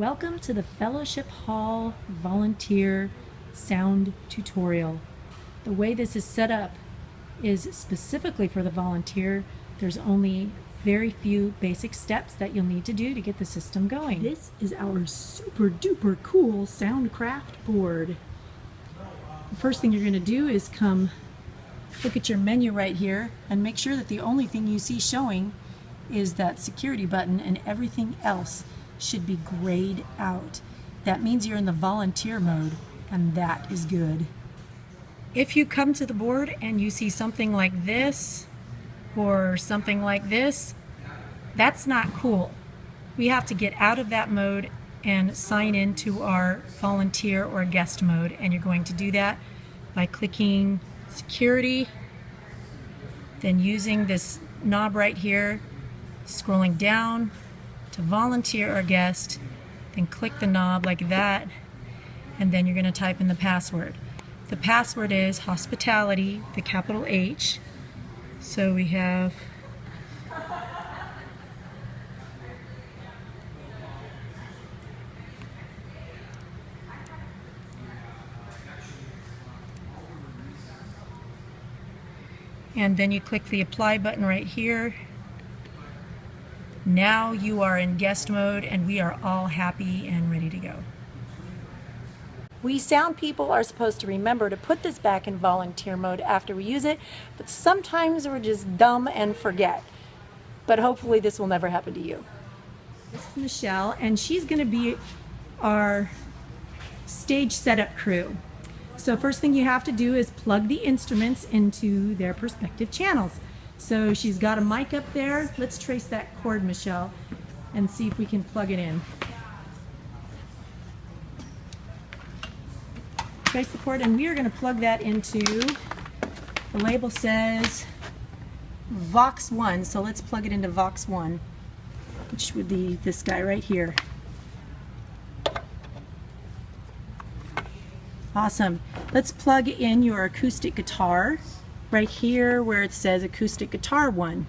Welcome to the Fellowship Hall Volunteer Sound Tutorial. The way this is set up is specifically for the volunteer. There's only very few basic steps that you'll need to do to get the system going. This is our super duper cool Soundcraft board. The first thing you're going to do is come look at your menu right here and make sure that the only thing you see showing is that security button, and everything else should be grayed out. That means you're in the volunteer mode, and that is good. If you come to the board and you see something like this or something like this, that's not cool. We have to get out of that mode and sign into our volunteer or guest mode, and you're going to do that by clicking security, then using this knob right here, scrolling down to volunteer or guest, then click the knob like that, and then you're going to type in the password. The password is hospitality, the capital H. So we have and then you click the apply button right here. Now you are in guest mode, and we are all happy and ready to go. We sound people are supposed to remember to put this back in volunteer mode after we use it, but sometimes we're just dumb and forget. But hopefully this will never happen to you. This is Michelle, and she's going to be our stage setup crew. So first thing you have to do is plug the instruments into their respective channels. So she's got a mic up there. Let's trace that cord, Michelle, and see if we can plug it in. Trace the cord, and we are going to plug that into, the label says Vox 1, so let's plug it into Vox 1, which would be this guy right here. Awesome. Let's plug in your acoustic guitar right here where it says acoustic guitar 1.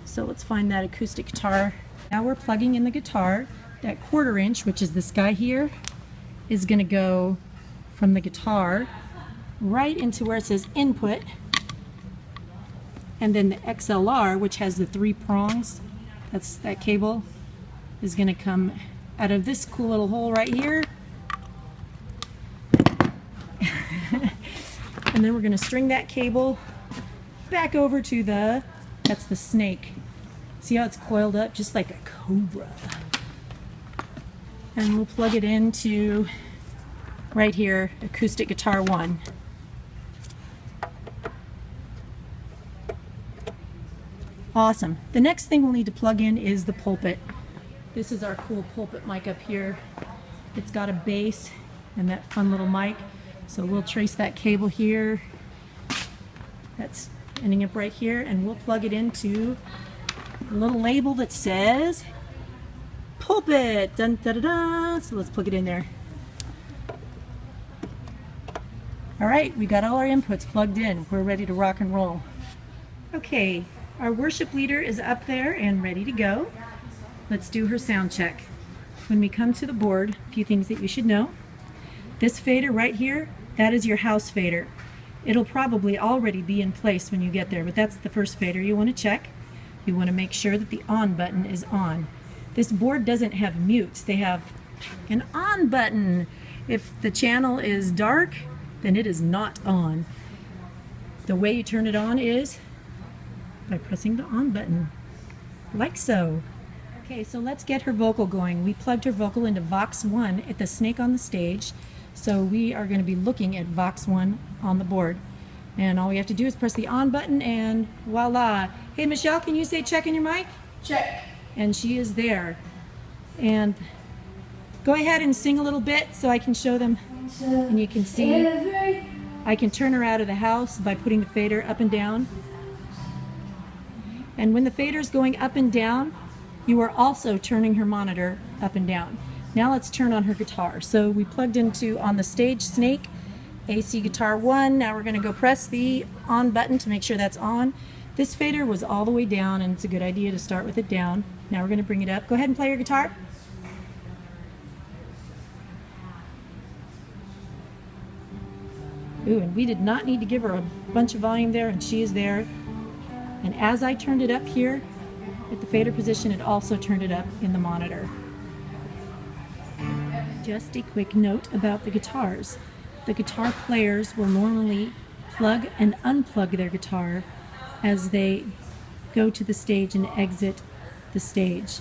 So let's find that acoustic guitar. Now we're plugging in the guitar. That 1/4 inch, which is this guy here, is going to go from the guitar right into where it says input, and then the XLR, which has the 3 prongs, that cable is going to come out of this cool little hole right here. And then we're going to string that cable back over to that's the snake. See how it's coiled up just like a cobra? And we'll plug it into right here, acoustic guitar 1. Awesome. The next thing we'll need to plug in is the pulpit. This is our cool pulpit mic up here. It's got a bass and that fun little mic. So we'll trace that cable here. That's ending up right here, and we'll plug it into a little label that says pulpit. Dun, da, da, da. So let's plug it in there. All right, we got all our inputs plugged in. We're ready to rock and roll. Okay, our worship leader is up there and ready to go. Let's do her sound check. When we come to the board, a few things that you should know. This fader right here, that is your house fader. It'll probably already be in place when you get there, but that's the first fader you want to check. You want to make sure that the on button is on. This board doesn't have mutes. They have an on button. If the channel is dark, then it is not on. The way you turn it on is by pressing the on button, like so. Okay, so let's get her vocal going. We plugged her vocal into Vox 1 at the snake on the stage. So we are going to be looking at Vox 1 on the board. And all we have to do is press the on button, and voila. Hey Michelle, can you say check in your mic? Check. And she is there. And go ahead and sing a little bit so I can show them. And you can see I can turn her out of the house by putting the fader up and down. And when the fader is going up and down, you are also turning her monitor up and down. Now let's turn on her guitar. So we plugged into on the stage snake, AC guitar 1. Now we're going to go press the on button to make sure that's on. This fader was all the way down, and it's a good idea to start with it down. Now we're going to bring it up. Go ahead and play your guitar. Ooh, and we did not need to give her a bunch of volume there, and she is there. And as I turned it up here at the fader position, it also turned it up in the monitor. Just a quick note about the guitars. The guitar players will normally plug and unplug their guitar as they go to the stage and exit the stage.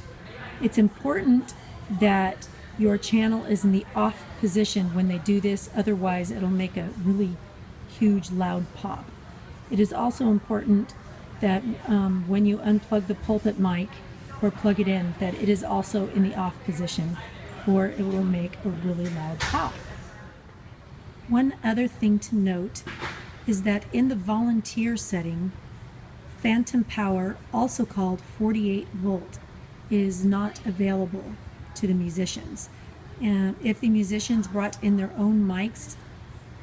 It's important that your channel is in the off position when they do this, otherwise it'll make a really huge loud pop. It is also important that when you unplug the pulpit mic or plug it in, that it is also in the off position, or it will make a really loud pop. One other thing to note is that in the volunteer setting, phantom power, also called 48 volt, is not available to the musicians. And if the musicians brought in their own mics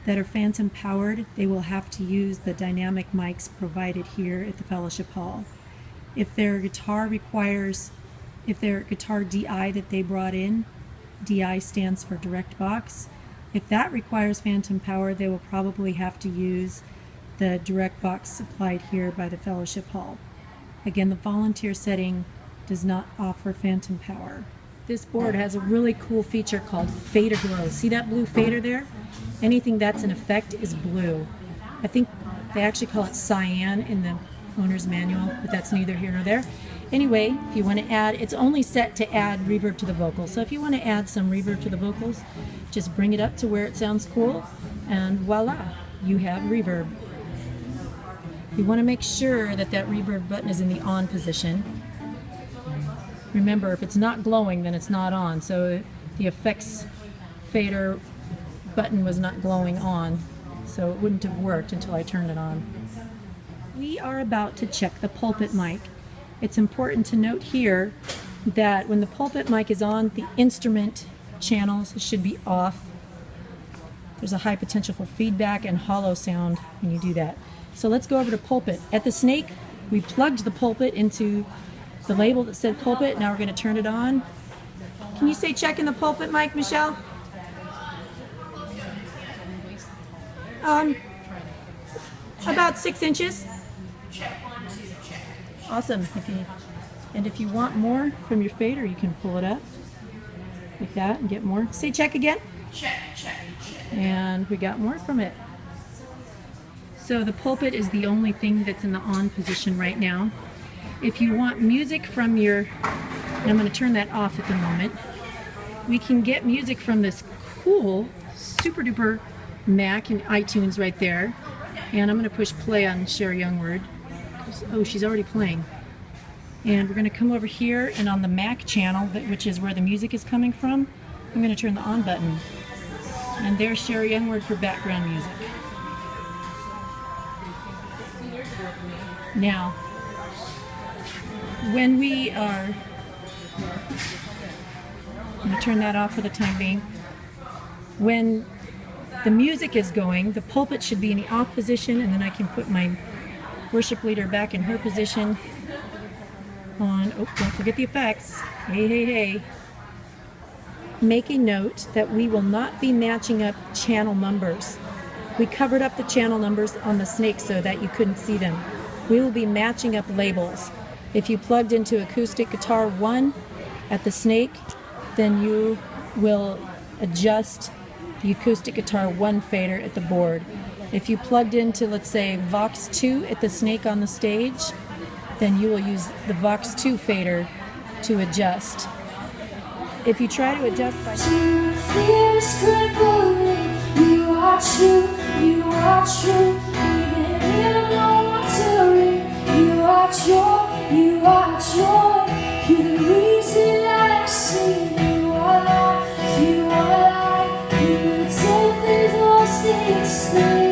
that are phantom powered, they will have to use the dynamic mics provided here at the fellowship hall. If their guitar DI that they brought in, DI stands for direct box, if that requires phantom power, they will probably have to use the direct box supplied here by the fellowship hall. Again, the volunteer setting does not offer phantom power. This board has a really cool feature called fader glow. See that blue fader there? Anything that's in effect is blue. I think they actually call it cyan in the owner's manual, but that's neither here nor there. Anyway, if you want to add, it's only set to add reverb to the vocals. So if you want to add some reverb to the vocals, just bring it up to where it sounds cool, and voila, you have reverb. You want to make sure that that reverb button is in the on position. Remember, if it's not glowing, then it's not on. So the effects fader button was not glowing on, so it wouldn't have worked until I turned it on. We are about to check the pulpit mic. It's important to note here that when the pulpit mic is on, the instrument channels should be off. There's a high potential for feedback and hollow sound when you do that. So let's go over to pulpit. At the Snake, we plugged the pulpit into the label that said pulpit. Now we're going to turn it on. Can you say check in the pulpit mic, Michelle? About 6 inches. Awesome. If you want more from your fader, you can pull it up like that and get more. Say check again. Check, check, check. And we got more from it. So the pulpit is the only thing that's in the on position right now. If you want music from your, and I'm going to turn that off at the moment, we can get music from this cool super duper Mac and iTunes right there. And I'm going to push play on Sherry Youngward. Oh, she's already playing. And we're going to come over here, and on the Mac channel, which is where the music is coming from, I'm going to turn the on button. And there's Sherry Youngward for background music. Now, when we are, I'm going to turn that off for the time being. When the music is going, the pulpit should be in the off position, and then I can put my worship leader back in her position on, oh, don't forget the effects. Hey, hey, hey. Make a note that we will not be matching up channel numbers. We covered up the channel numbers on the Snake so that you couldn't see them. We will be matching up labels. If you plugged into acoustic guitar 1 at the Snake, then you will adjust the acoustic guitar 1 fader at the board. If you plugged into, let's say, Vox 2 at the Snake on the stage, then you will use the Vox 2 fader to adjust. If you try to adjust by... You feel crippling, you are true, you are true, even in no watering, you are joy, you are joy, you're the reason I sing, you are life, you are life, you the death is lost in its name.